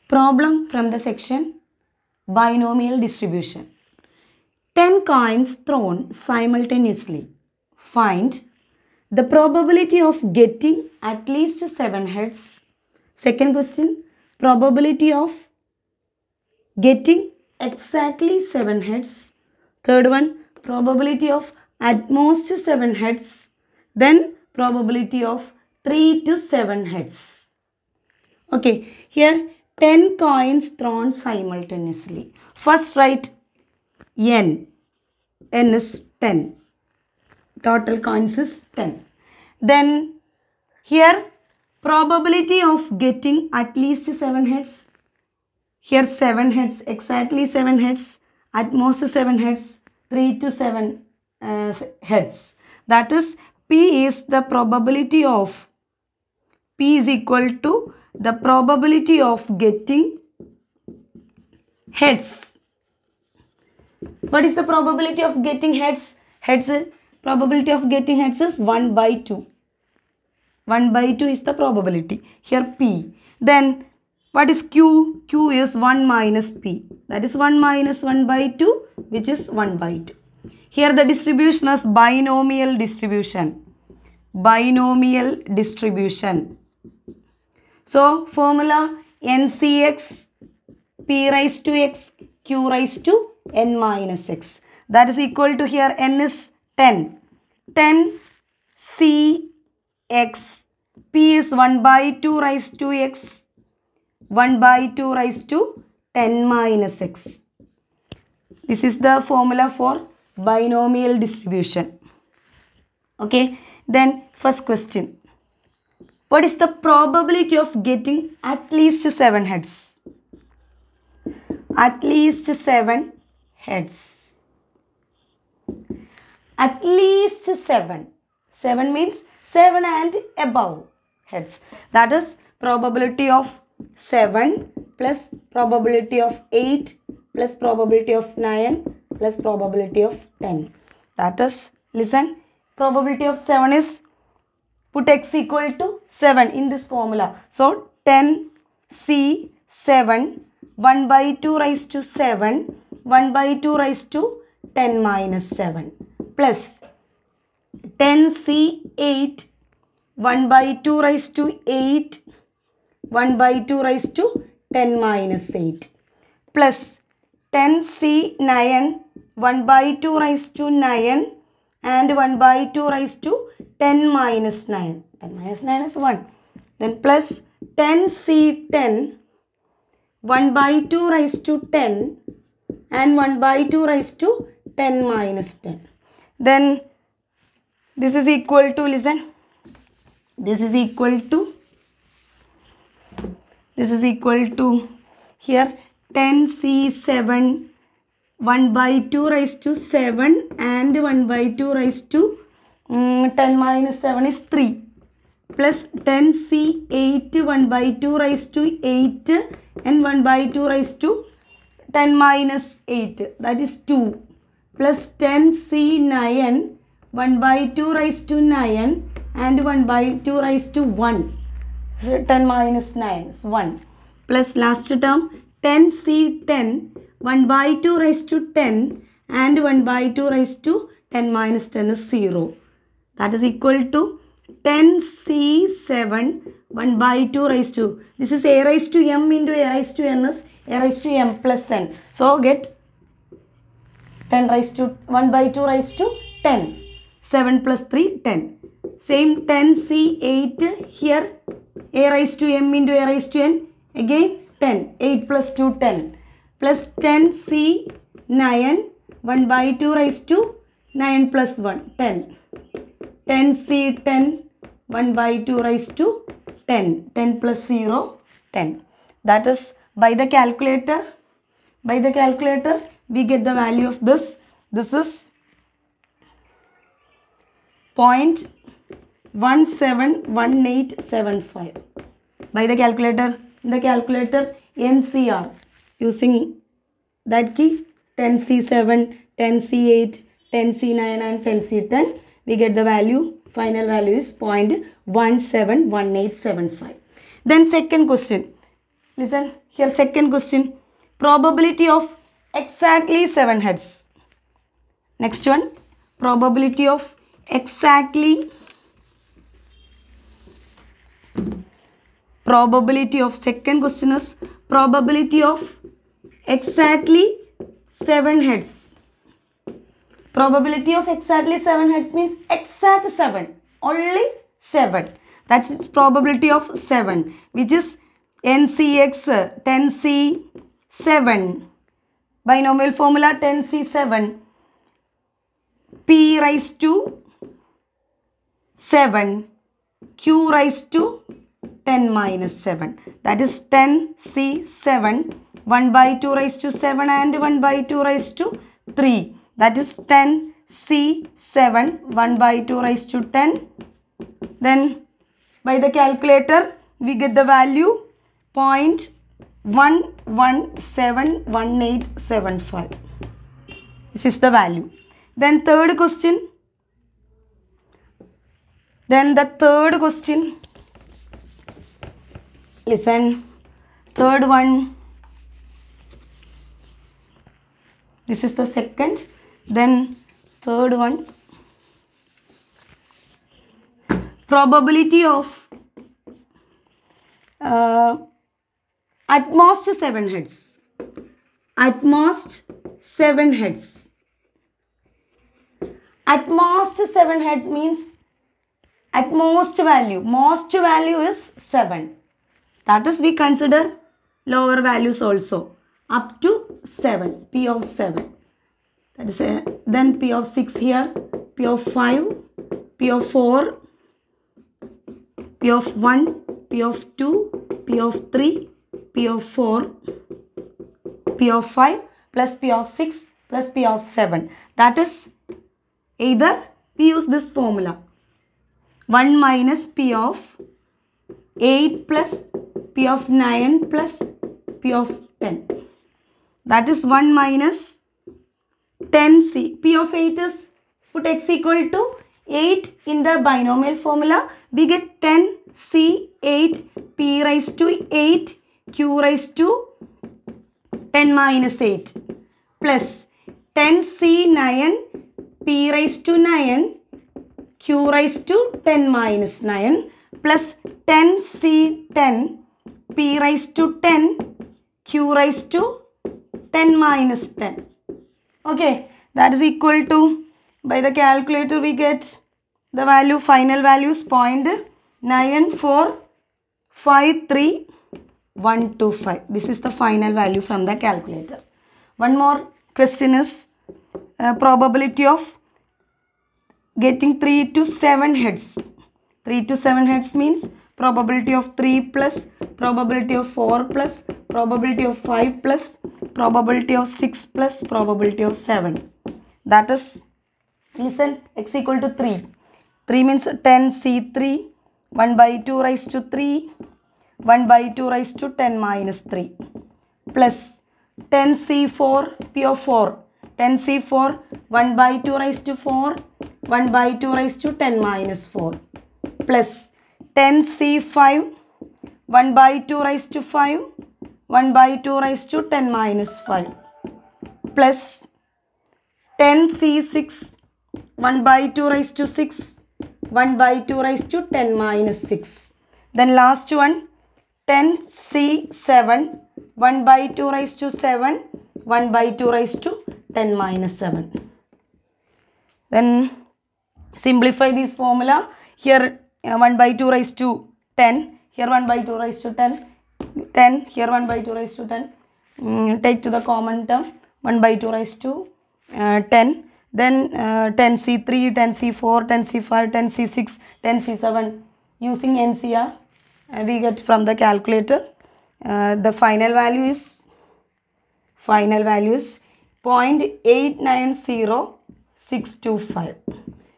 Problem from the section binomial distribution. 10 coins thrown simultaneously. Find the probability of getting at least 7 heads. Second question, probability of getting exactly 7 heads. Third one, probability of at most 7 heads. Then probability of 3 to 7 heads. Okay, here 10 coins thrown simultaneously. First write n. N is 10. Total coins is 10. Then here probability of getting at least 7 heads. Here 7 heads, exactly 7 heads, at most 7 heads, 3 to 7 heads. That is P is the probability of, P is equal to the probability of getting heads. What is the probability of getting heads? Probability of getting heads is 1 by 2. 1 by 2 is the probability. Here P. Then what is Q? Q is 1 minus P. That is 1 minus 1 by 2, which is 1 by 2. Here the distribution is binomial distribution. Binomial distribution. So formula NCX P raised to X Q raised to N minus X. That is equal to, here N is 10. 10 CX. P is 1 by 2 raised to X. 1 by 2 raised to 10 minus X. This is the formula for binomial distribution. Okay. Then first question. What is the probability of getting at least 7 heads? At least 7 heads. At least 7. 7 means 7 and above heads. That is probability of 7 plus probability of 8 plus probability of 9 plus probability of 10. That is, listen, probability of 7 is, put x equal to 7 in this formula. So 10 C 7, 1 by 2 raised to 7, 1 by 2 raised to 10 minus 7 plus 10 C 8, 1 by 2 raised to 8, 1 by 2 raised to 10 minus 8 plus 10 C 9, 1 by 2 raised to 9 and 1 by 2 raised to 10 minus 9. 10 minus 9 is 1. Then plus 10 C 10, 1 by 2 raised to 10 and 1 by 2 raised to 10 minus 10. Then this is equal to, listen, this is equal to here 10 C 7, 1 by 2 raised to 7 and 1 by 2 raised to 10 minus 7 is 3 plus 10 C 8, 1 by 2 raised to 8 and 1 by 2 raised to 10 minus 8, that is 2 plus 10 C 9, 1 by 2 raised to 9 and 1 by 2 raised to 1. So 10 minus 9 is 1 plus last term 10 C 10, 1 by 2 raised to 10 and 1 by 2 raised to 10 minus 10 is 0. That is equal to 10 C 7, 1 by 2 raised to, this is a raised to m into a raised to n is a raised to m plus n. So get 10 raised to 1 by 2 raised to 10. 7 plus 3, 10. Same 10 C 8, here a raised to m into a raised to n, again 10. 8 plus 2, 10. Plus 10 C 9, 1 by 2 raised to 9 plus 1, 10. 10 C 10, 1 by 2 raised to 10. 10 plus 0, 10. That is by the calculator. By the calculator, we get the value of this. This is 0.171875. By the calculator, in the calculator NCR, using that key 10C7, 10C8, 10C9 and 10C10, we get the value, final value is 0.171875. Then second question, Listen, here second question. Probability of exactly 7 heads. Next one. Probability of exactly. Probability of second question is probability of exactly 7 heads. Probability of exactly 7 heads means exact 7. Only 7. That's its probability of 7, which is NCX 10C7. Binomial formula 10C7. P raised to 7. Q raised to 10 minus 7. That is 10C7. 1 by 2 raised to 7 and 1 by 2 raised to 3. That is 10C7. 1 by 2 raised to 10. Then by the calculator we get the value 0.111875. This is the value. Then third question. Listen. Third one. This is the second. Then third one. Probability of at most 7 heads. At most 7 heads. At most 7 heads means at most value. Most value is 7. That is, we consider lower values also. Up to 7. P of 7. That is then P of 6 here. P of 5. P of 4. P of 1. P of 2. P of 3. P of 4. P of 5 plus P of 6 plus P of 7. That is, either we use this formula. 1 minus P of 8 plus P of 9 plus P of 10. That is 1 minus 10C. P of 8 is, put x equal to 8 in the binomial formula. We get 10C8 P raised to 8 Q raised to 10 minus 8 plus 10C9 P raised to 9 Q raised to 10 minus 9 plus 10C10 P raised to 10 Q raised to 10 minus 10. Okay, that is equal to, by the calculator we get the value, final value is 0.9453125. This is the final value from the calculator. One more question is probability of getting 3 to 7 heads. 3 to 7 heads means probability of 3 plus probability of 4 plus probability of 5 plus probability of 6 plus probability of 7. That is, listen, x equal to 3. 3 means 10C3, 1 by 2 raised to 3, 1 by 2 raised to 10 minus 3 plus 10C4, P of 4, 10C4, 1 by 2 raised to 4, 1 by 2 raised to 10 minus 4 plus 10C5, 1 by 2 raised to 5, 1 by 2 raised to 10 minus 5 plus 10C6, 1 by 2 raised to 6, 1 by 2 raised to 10 minus 6. Then last one, 10C7, 1 by 2 raised to 7, 1 by 2 raised to 10 minus 7. Then simplify this formula. Here 1 by 2 raised to 10. Here 1 by 2 raised to 10. 10. Here 1 by 2 raised to 10. Take to the common term. 1 by 2 raised to 10. Then 10C3, 10C4, 10C5, 10C6, 10C7. Using NCR, we get from the calculator. The final value is 0.890625.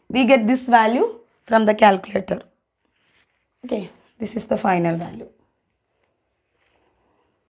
We get this value from the calculator. Okay, this is the final value.